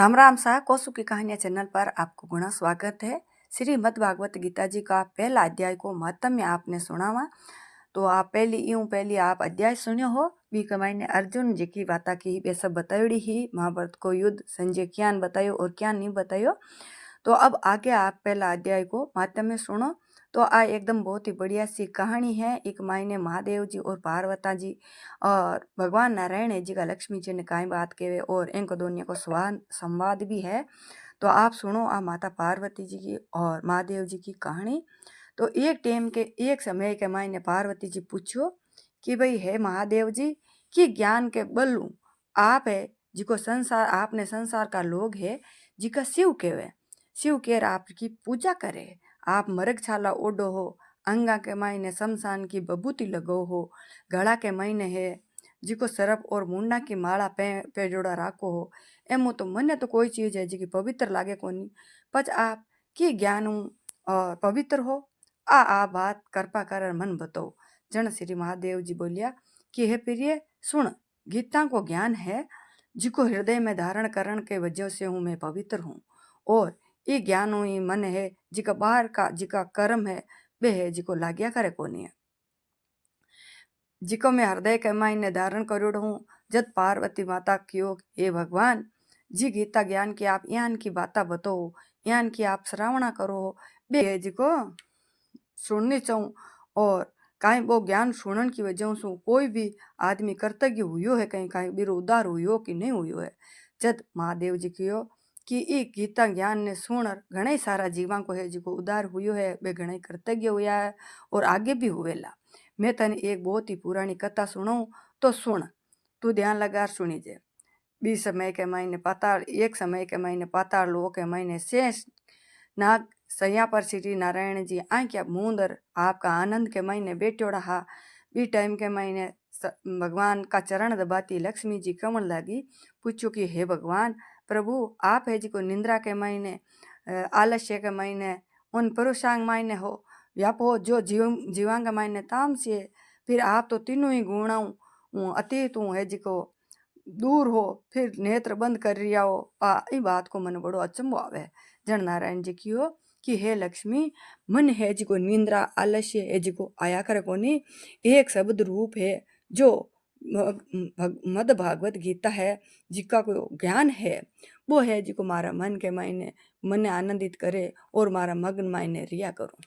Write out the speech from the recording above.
राम राम सा कौसु की कहानियाँ चैनल पर आपको गुणा स्वागत है। श्रीमद् भागवत गीता जी का पहला अध्याय को महात्म्य आपने सुना हुआ। तो आप पहली आप अध्याय सुने हो। बी कमाई ने अर्जुन जी की बात की वे सब बतायोड़ी ही महाभारत को युद्ध संजय क्या बतायो और क्या नहीं बतायो। तो अब आगे आप पहला अध्याय को महात्म्य सुनो। तो आ एकदम बहुत ही बढ़िया सी कहानी है। एक मायने महादेव जी और पार्वता जी और भगवान नारायण जी का लक्ष्मी जी ने काई बात कहे और इनको दोनों को संवाद भी है। तो आप सुनो आ माता पार्वती जी की और महादेव जी की कहानी। तो एक समय के मायने पार्वती जी पूछो कि भाई है महादेव जी कि ज्ञान के बल्लू आप है जिको संसार आपने संसार का लोग है जिका शिव कहवे। शिव केर आपकी पूजा करे। आप मरग छाला ओडो हो, अंगा के मायने शमशान की बबूती लगो हो, गला के मायने है जिको सरप और मुंडा की माला पे जोड़ा राखो हो। एमो तो मने तो कोई चीज है जी पवित्र लागे कोनी। पच आप की ज्ञान और पवित्र हो आ बात कृपा कर मन बताओ। जन श्री महादेव जी बोलिया कि हे प्रिय सुन, गीता को ज्ञान है जिको हृदय में धारण करण के वजह से हूँ मैं पवित्र हूँ। और ये ज्ञान ही मन है जिका बाहर का जिका कर्म है वे है जिको लाग्या करे कोनी है। जिको मैं हृदय के मायने धारण करोड़ हूँ। जब पार्वती माता कियो हे भगवान जी गीता ज्ञान की आप यान की बाता बताओ, यान की आप श्रावणा करो बे है जिको सुननी चाहूँ। और कहीं वो ज्ञान सुनन की वजह से कोई भी आदमी कर्तव्य हुयो है कहीं कहीं बिरो उदार हुयो कि नहीं हुयो है। जब महादेव जी कियो कि ई गीता ज्ञान ने सुनर घणे सारा जीवा को है जिको उदार हुयो है वे घणे कर्तव्य हुआ है और आगे भी हुएला। मैं तने एक बहुत ही पुरानी कथा सुनाऊं तो सुन, तू ध्यान लगा सुनी जे। एक समय के मायने पाताल लोक के मायने शेष नाग सैया पर श्री नारायण जी आंख्या मूंदर आपका आनंद के महीने बैठोड़ा हा। बी टाइम के महीने भगवान का चरण दबाती लक्ष्मी जी कमन लगी। पूछो कि हे भगवान प्रभु आप है जी को निंद्रा के महीने आलस्य के महीने उन पुरुषांग मायने हो या हो जो जीवांग मायने ताम से। फिर आप तो तीनों ही गुणाऊं अतीत हूँ है जी को दूर हो फिर नेत्र बंद कर रिया हो। ई बात को मन बड़ो अचंबो आवे। जन नारायण जी की हो कि हे लक्ष्मी मन है जिको निंद्रा आलस्य है जिको आया करे कोनी। एक शब्द रूप है जो मद भागवत गीता है जिका को ज्ञान है वो है जिको मारा मन के मायने मन आनंदित करे और मारा मग्न मायने रिया करो।